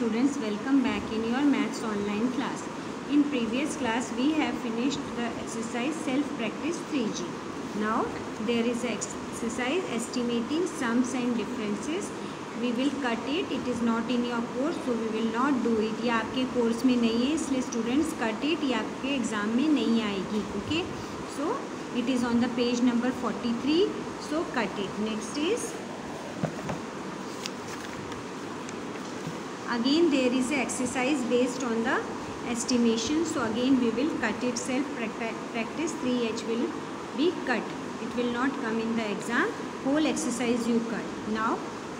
students, welcome back in your maths online class. In previous class we have finished the exercise self practice 3G. Now there is an exercise estimating sums and differences. We will cut it. It is not in your course, so we will not do it. ये आपके course में नहीं है, इसलिए students cut it. ये आपके exam में नहीं आएगी. Okay, so it is on the page number 43. So cut it. Next is again there is a exercise based on the estimation. So again we will cut it. Self practice 3H will be cut. It will not come in the exam. Whole exercise you cut. Now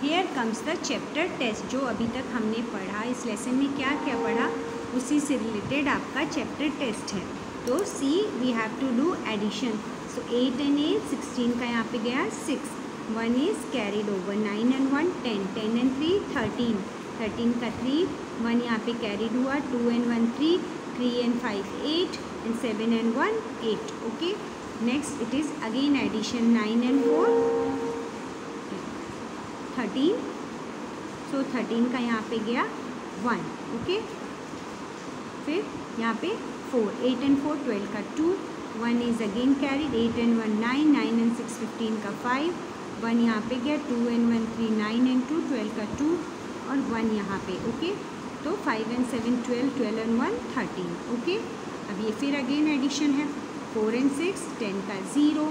here comes the chapter test. जो अभी तक हमने पढ़ा, इस lesson में क्या क्या पढ़ा उसी से रिलेटेड आपका चैप्टर टेस्ट है. तो see we have to do addition. So 8 and 8 16 का यहाँ पे गया 6. 1 is carried over. 9 and 1 10. 10 and 3 13. 13 का 3. 1 यहाँ पे कैरीड हुआ. 2 and 1 3. 3 and 5 8 and 7 and 1 8. Okay. Next it is again addition. 9 and 4 13. So 13 का यहाँ पे गया 1. Okay. फिर यहाँ पे 4. 8 and 4 12 का 2. 1 is again carried. 8 and 1 9. 9 and 6 15 का 5. 1 यहाँ पे गया. 2 and 1 3. 9 and 2 12 का 2 और 1 यहाँ पे. ओके. तो 5 and 7 12. 12 and 1 13. ओके. अब ये फिर अगेन एडिशन है. 4 and 6 10 का 0.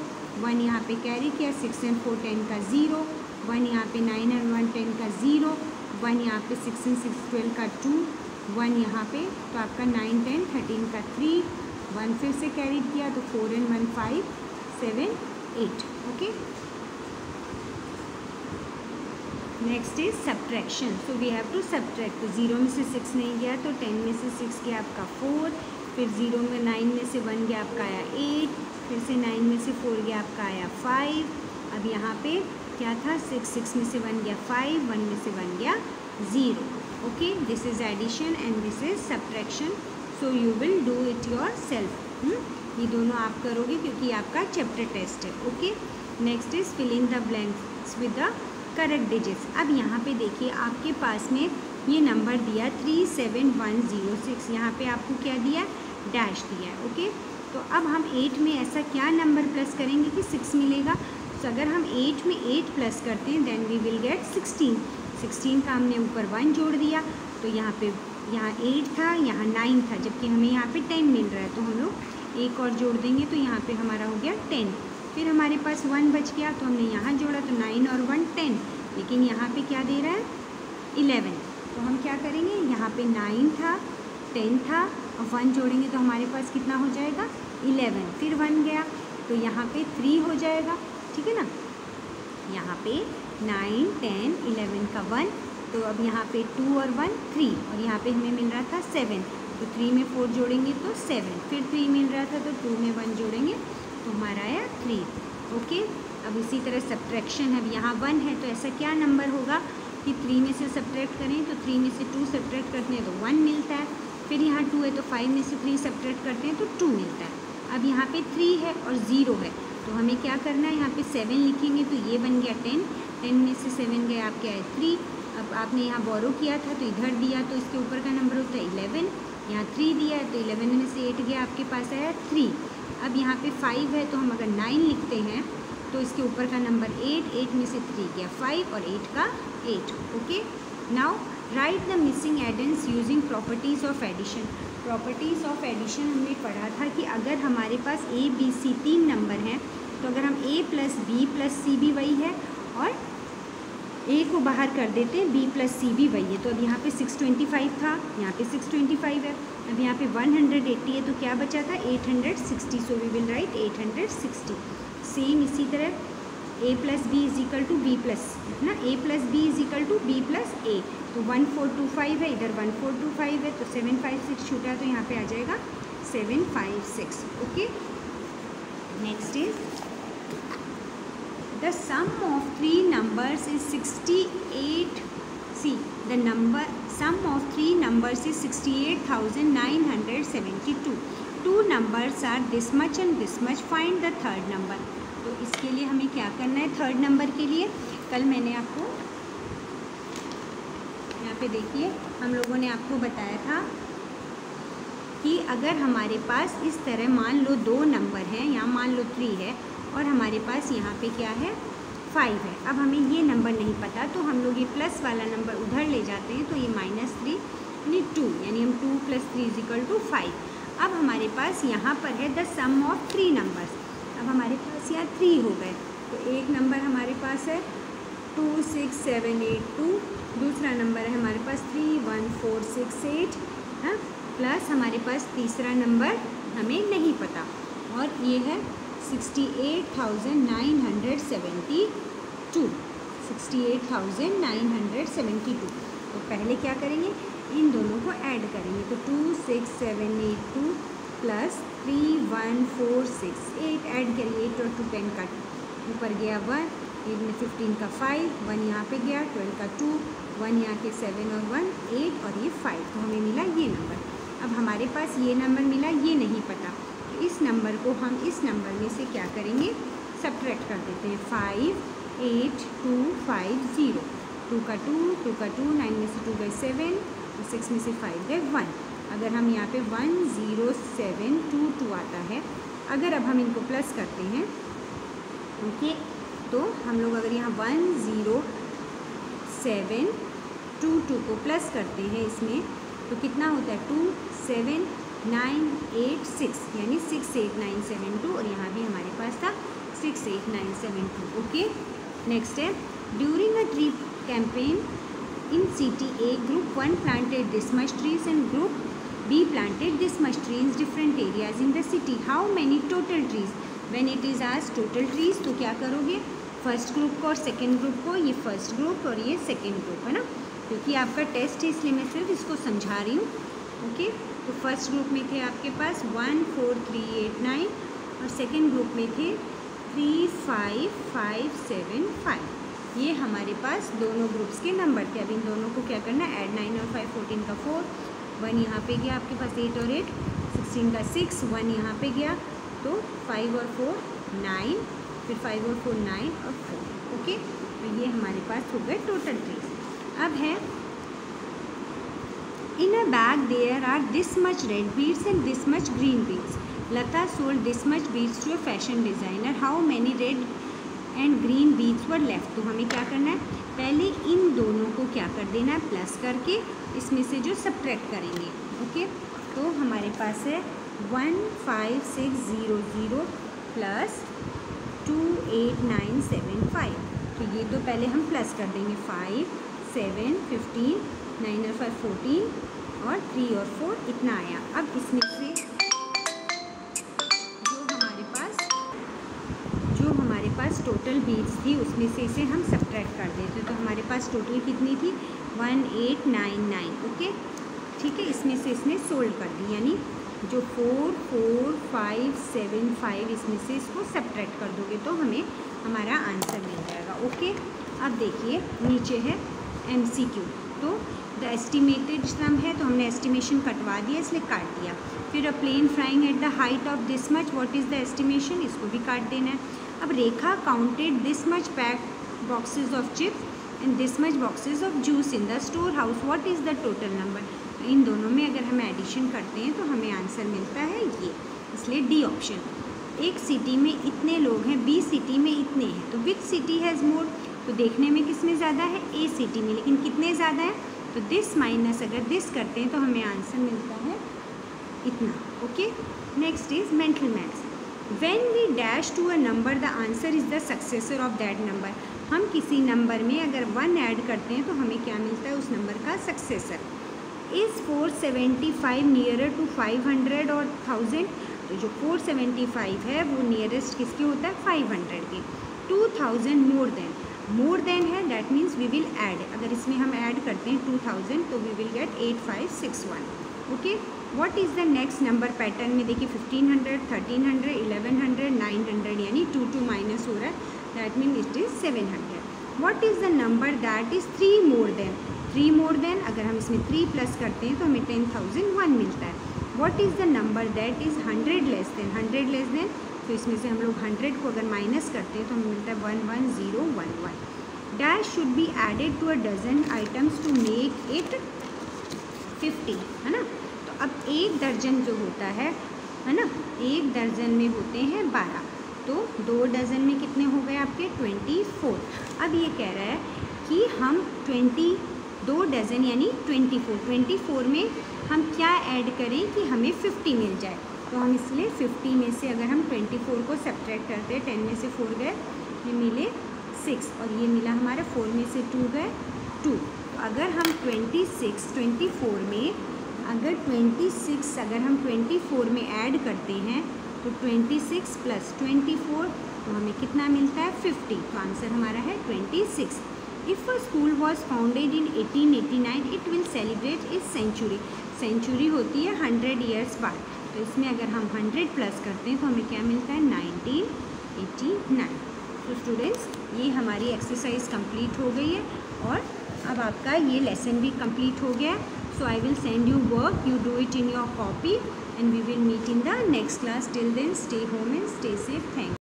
1 यहाँ पे कैरी किया. 6 and 4 10 का 0. 1 यहाँ पे 9 and 1 10 का 0. 1 यहाँ पे 6 and 6 12 का 2. 1 यहाँ पे तो आपका 9 10 13 का 3. 1 फिर से कैरी किया तो 4 and 1 5 7 8. Okay. Next is subtraction. So we have to subtract. तो 0 में से 6 नहीं गया तो 10 में से 6 गया आपका 4. फिर 0 में 9 में से 1 गया आपका आया 8. फिर से 9 में से 4 गया आपका आया 5. अब यहाँ पे क्या था 6 में से 1 गया 5. 1 में से 1 गया 0. Okay. This is addition and this is subtraction. So you will do it yourself. ये दोनों आप करोगे क्योंकि आपका चैप्टर टेस्ट है. Okay. Next is fill in the blanks with the correct digits. अब यहाँ पे देखिए आपके पास में ये नंबर दिया 37106. यहाँ पे आपको क्या दिया डैश दिया है. ओके. तो अब हम 8 में ऐसा क्या नंबर प्लस करेंगे कि 6 मिलेगा. तो अगर हम 8 में 8 प्लस करते हैं देन वी विल गेट 16. 16 का हमने ऊपर 1 जोड़ दिया तो यहाँ 8 था, यहाँ 9 था, जबकि हमें यहाँ पे 10 मिल रहा है. तो हम लोग एक और जोड़ देंगे तो यहाँ पे हमारा हो गया 10. फिर हमारे पास 1 बच गया तो हमने यहाँ जोड़ा तो 9 और 1 10. लेकिन यहाँ पे क्या दे रहा है 11. तो हम क्या करेंगे यहाँ पे 9 था 10 था और 1 जोड़ेंगे तो हमारे पास कितना हो जाएगा 11. फिर 1 गया तो यहाँ पे 3 हो जाएगा. ठीक है ना. यहाँ पे 9 10 11 का 1. तो अब यहाँ पे 2 और 1 3 और यहाँ पे हमें मिल रहा था 7. तो 3 में 4 जोड़ेंगे तो 7. फिर 3 मिल रहा था तो 2 में 1 जोड़ेंगे तो हमारा आया 3. ओके. अब इसी तरह सब्ट्रैक्शन है. अब यहाँ 1 है तो ऐसा क्या नंबर होगा कि 3 में से सब्ट्रैक्ट करें तो 3 में से 2 सब्ट्रैक्ट करते हैं तो 1 मिलता है. फिर यहाँ 2 है तो 5 में से 3 सब्ट्रैक्ट करते हैं तो 2 मिलता है. अब यहाँ पे 3 है और 0 है तो हमें क्या करना है यहाँ पे 7 लिखेंगे तो ये बन गया 10. 10 में से 7 गया आपके आए 3. अब आपने यहाँ बोरो किया था तो इधर दिया तो इसके ऊपर का नंबर होता है 11. यहाँ 3 दिया है तो 11 में से 8 गया आपके पास आया 3. अब यहाँ पे 5 है तो हम अगर 9 लिखते हैं तो इसके ऊपर का नंबर 8. 8 में से 3 गया 5 और 8 का 8. Okay. Now write the missing addends using properties of addition. Properties of addition हमने पढ़ा था कि अगर हमारे पास A B C 3 नंबर हैं तो अगर हम A plus B plus C भी वही है और A को बाहर कर देते हैं B प्लस C भी वही है. तो अब यहाँ पे 625 था, यहाँ पे 625 है. अब यहाँ पे 180 है तो क्या बचा था 860. So we will write 860. Same इसी तरह A plus B is equal to B plus है ना. A plus B is equal to B plus A. तो 1425 है, इधर 1425 है तो 756 छूटा तो यहाँ पे आ जाएगा 756. Okay. Next is the sum of 3 numbers is 68. See, the sum of 3 numbers is 68,972. 2 numbers are this much and this much. Find the third number. तो इसके लिए हमें क्या करना है थर्ड नंबर के लिए. कल मैंने आपको यहाँ पे देखिए हम लोगों ने आपको बताया था कि अगर हमारे पास इस तरह मान लो 2 नंबर हैं, यहाँ मान लो 3 है और हमारे पास यहाँ पे क्या है 5 है। अब हमें ये नंबर नहीं पता तो हम लोग ये प्लस वाला नंबर उधर ले जाते हैं, तो ये -3 यानी 2, यानी हम 2 + 3 = 5। अब हमारे पास यहाँ पर है द सम ऑफ 3 नंबर्स। अब हमारे पास यहाँ 3 हो गए, तो एक नंबर हमारे पास है 2 6 7 8 2, दूसरा नंबर है हमारे पास 3 1 4 6 8, हाँ, प्लस हमारे पास तीसरा नंबर हमें नहीं पता और ये है 68,972, 68,972। तो पहले क्या करेंगे, इन दोनों को ऐड करेंगे, तो 2 6 7 8 2 प्लस 3 1 4 6 8 ऐड करिए, 8 और 2 10 का ऊपर गया 1, 8 में 15 का 5, 1 यहाँ पे गया, 12 का 2, 1 यहाँ के 7 और 1 8 और ये 5, तो हमें मिला ये नंबर। अब हमारे पास ये नंबर मिला, ये नहीं पता, तो इस नंबर को हम इस नंबर में से क्या करेंगे, सब्ट्रैक्ट कर देते हैं। 5 8 2 5 0, 2 का 2, 2 का 2, 9 में से 2 गए 7, 6 में से 5 गए 1। अगर हम यहाँ पे 1 0 7 2 2 आता है, अगर अब हम इनको प्लस करते हैं, ओके, तो हम लोग अगर यहाँ 1 0 7 2 2 को प्लस करते हैं इसमें, तो कितना होता है 2 7 9 8 6, यानी 6 8 9 7 2, और यहाँ भी हमारे पास था 6 8 9 7 2। ओके, नेक्स्ट है during a tree campaign in city A, group 1 planted this much trees and group B planted this much trees in different areas in the city. How many total trees? When it is asked total trees, तो क्या करोगे, first group को और second group को, ये first group और ये second group है ना, क्योंकि आपका टेस्ट है इसलिए मैं सिर्फ इसको समझा रही हूँ। ओके, तो फर्स्ट ग्रुप में थे आपके पास 1 4 3 8 9 और सेकेंड ग्रुप में थे 3 5 5 7 5। ये हमारे पास दोनों ग्रुप्स के नंबर थे। अब इन दोनों को क्या करना है, ऐड 9 और 5 14 का 4, 1 यहाँ पे गया आपके पास 8 और 8 16 का 6, 1 यहाँ पे गया, तो 5 और 4 9, फिर 5 और 4 9 और 4। ओके, तो ये हमारे पास हो गए टोटल ट्रीज। अब है in a bag there are this much red beads and this much green beads. Lata sold this much beads to a fashion designer, how many red and green beads were left. तो हमें क्या करना है, पहले इन दोनों को क्या कर देना है, प्लस करके इसमें से जो सब्ट्रैक्ट करेंगे। ओके, तो हमारे पास है 1 5 6 0 0 प्लस 2 8 9 7 5। तो ये तो पहले हम प्लस कर देंगे, 5 7 15 9 और 5 14 और 3 और 4 इतना आया। अब इसमें से हमारे पास टोटल बीड्स थी उसमें से इसे हम सब्ट्रैक्ट कर देते, तो हमारे पास टोटल कितनी थी 1 8 9 9। ओके, ठीक है, इसमें से इसने सोल्ड कर दी, यानी जो 4 4 5 7 5 इसमें से इसको सब्ट्रैक्ट कर दोगे तो हमें हमारा आंसर मिल जाएगा। ओके, अब देखिए नीचे है MCQ, तो द एस्टिमेटेड सम है, तो हमने एस्टिमेशन कटवा दिया इसलिए काट दिया। फिर a plane flying at the height of this much, what is the estimation, इसको भी काट देना है। अब Rekha counted this much packed boxes of chips and this much boxes of juice in the storehouse, what is the total number. तो इन दोनों में अगर हम एडिशन करते हैं तो हमें आंसर मिलता है ये, इसलिए डी ऑप्शन। एक सिटी में इतने लोग हैं, बी सिटी में इतने हैं, तो विच सिटी हैज़ मोर, तो देखने में किस में ज़्यादा है, ए सिटी में, लेकिन कितने ज़्यादा है, तो दिस माइनस अगर दिस करते हैं तो हमें आंसर मिलता है इतना। Okay, next is mental maths. When we dash to a number, the answer is the successor of that number. हम किसी नंबर में अगर 1 ऐड करते हैं तो हमें क्या मिलता है, उस नंबर का सक्सेसर। Is 475 nearer to 500 और 1000, तो जो 475 है वो नियरेस्ट किसके होता है, 500 के। 2000 मोर देन है, that means we will add, अगर इसमें हम ऐड करते हैं 2000 तो we will get 8561। Okay, what is the next number pattern में देखिए 1500 1300 1100 900, यानी 2 2 माइनस हो रहा है, that mean it is 700। What is the number that is 3 more than, अगर हम इसमें 3 प्लस करते हैं तो हमें 10,001 मिलता है। What is the number that is 100 less than, तो इसमें से हम लोग 100 को अगर माइनस करते हैं तो हमें मिलता है 11011। Dash should be added to a dozen items to make it 50, है ना। तो अब एक दर्जन जो होता है ना, एक दर्जन में होते हैं 12, तो 2 डज़न में कितने हो गए आपके 24। अब ये कह रहा है कि हम 2 डज़न यानी 24 में हम क्या ऐड करें कि हमें 50 मिल जाए। तो हम इसलिए 50 में से अगर हम 24 को सब्ट्रैक्ट करते हैं, 10 में से 4 गए, ये मिले 6 और ये मिला हमारा 4 में से 2 गए 2। तो अगर हम 24 में अगर 26 अगर हम 24 में ऐड करते हैं तो 26 + 24 तो हमें कितना मिलता है 50। तो आंसर हमारा है 26। If a school was founded in 1889 it will celebrate its century. Century होती है 100 ईयर्स बाद, तो इसमें अगर हम 100 प्लस करते हैं तो हमें क्या मिलता है 1989। तो स्टूडेंट्स ये हमारी एक्सरसाइज कंप्लीट हो गई है और अब आपका ये लेसन भी कंप्लीट हो गया। So I will send you work, you do it in your copy and we will meet in the next class. Till then stay home and stay safe. Thank you.